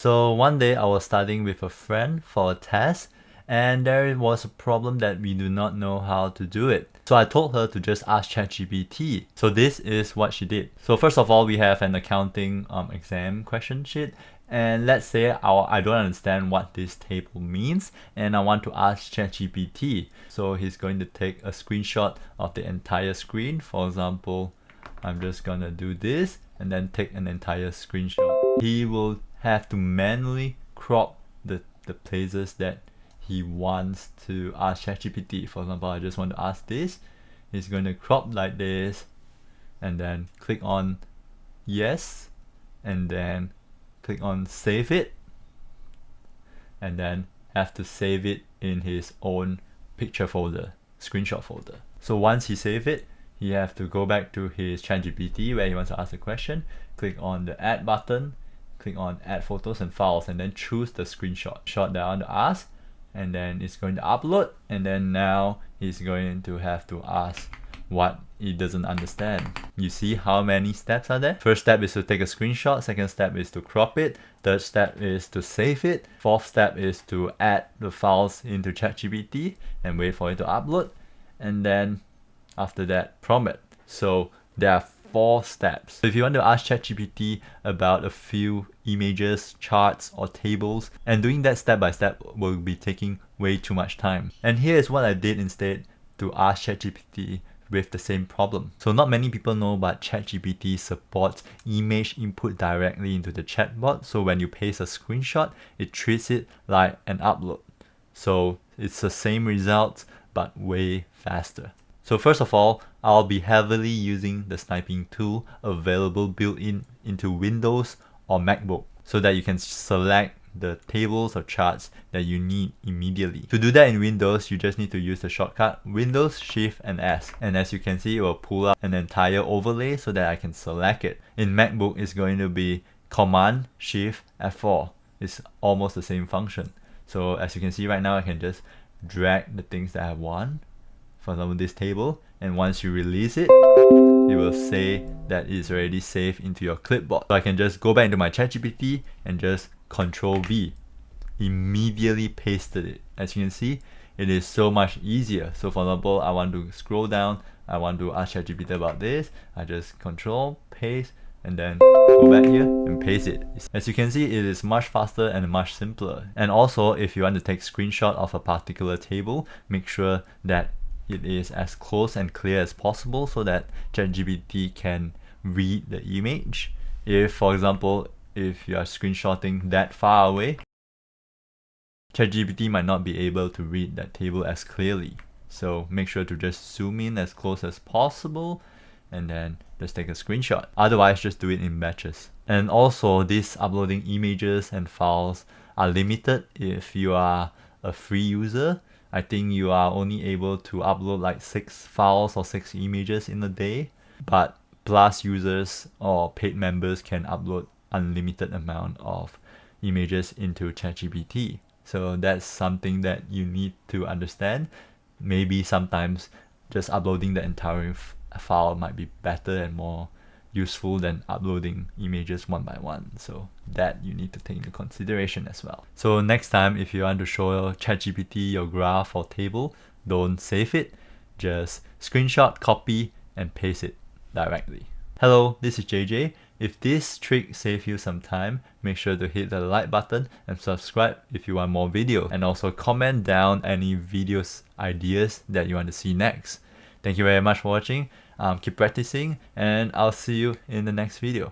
So one day I was studying with a friend for a test, and there was a problem that we do not know how to do it. So I told her to just ask ChatGPT. So this is what she did. So first of all, we have an accounting exam question sheet. And let's say I don't understand what this table means and I want to ask ChatGPT. So he's going to take a screenshot of the entire screen. For example, I'm just gonna do this and then take an entire screenshot. He will have to manually crop the places that he wants to ask ChatGPT. For example, I just want to ask this. He's going to crop like this and then click on yes and then click on save it and then have to save it in his own picture folder, screenshot folder. So once he save it, he have to go back to his ChatGPT where he wants to ask the question, click on the add button, click on add photos and files, and then choose the screenshot that I want to ask, and then it's going to upload, and then now he's going to have to ask what he doesn't understand. You see how many steps are there? First step is to take a screenshot, second step is to crop it, third step is to save it, fourth step is to add the files into ChatGPT and wait for it to upload, and then after that prompt it. So there are 4 steps. So if you want to ask ChatGPT about a few images, charts or tables, and doing that step by step will be taking way too much time. And here is what I did instead to ask ChatGPT with the same problem. So not many people know, but ChatGPT supports image input directly into the chatbot. So when you paste a screenshot, it treats it like an upload. So it's the same results but way faster. So first of all, I'll be heavily using the Snipping Tool available built-in into Windows or MacBook so that you can select the tables or charts that you need immediately. To do that in Windows, you just need to use the shortcut Windows, Shift and S. And as you can see, it will pull up an entire overlay so that I can select it. In MacBook, it's going to be Command, Shift, F4. It's almost the same function. So as you can see right now, I can just drag the things that I want. For example, this table, and once you release it, it will say that it's already saved into your clipboard. So I can just go back into my ChatGPT and just Ctrl+V, immediately pasted it. As you can see, it is so much easier. So for example, I want to scroll down, I want to ask ChatGPT about this, I just Control, paste, and then go back here and paste it. As you can see, it is much faster and much simpler. And also, if you want to take screenshot of a particular table, make sure that it is as close and clear as possible so that ChatGPT can read the image. If, for example, if you are screenshotting that far away, ChatGPT might not be able to read that table as clearly. So make sure to just zoom in as close as possible and then just take a screenshot. Otherwise, just do it in batches. And also, these uploading images and files are limited if you are a free user. I think you are only able to upload like 6 files or 6 images in a day, but Plus users or paid members can upload unlimited amount of images into ChatGPT. So that's something that you need to understand. Maybe sometimes just uploading the entire file might be better and more useful than uploading images one by one. So that you need to take into consideration as well. So next time, if you want to show ChatGPT your graph or table, don't save it. Just screenshot, copy, and paste it directly. Hello, this is JJ. If this trick saved you some time, make sure to hit the like button and subscribe if you want more videos. And also comment down any videos ideas that you want to see next. Thank you very much for watching. Keep practicing, and I'll see you in the next video.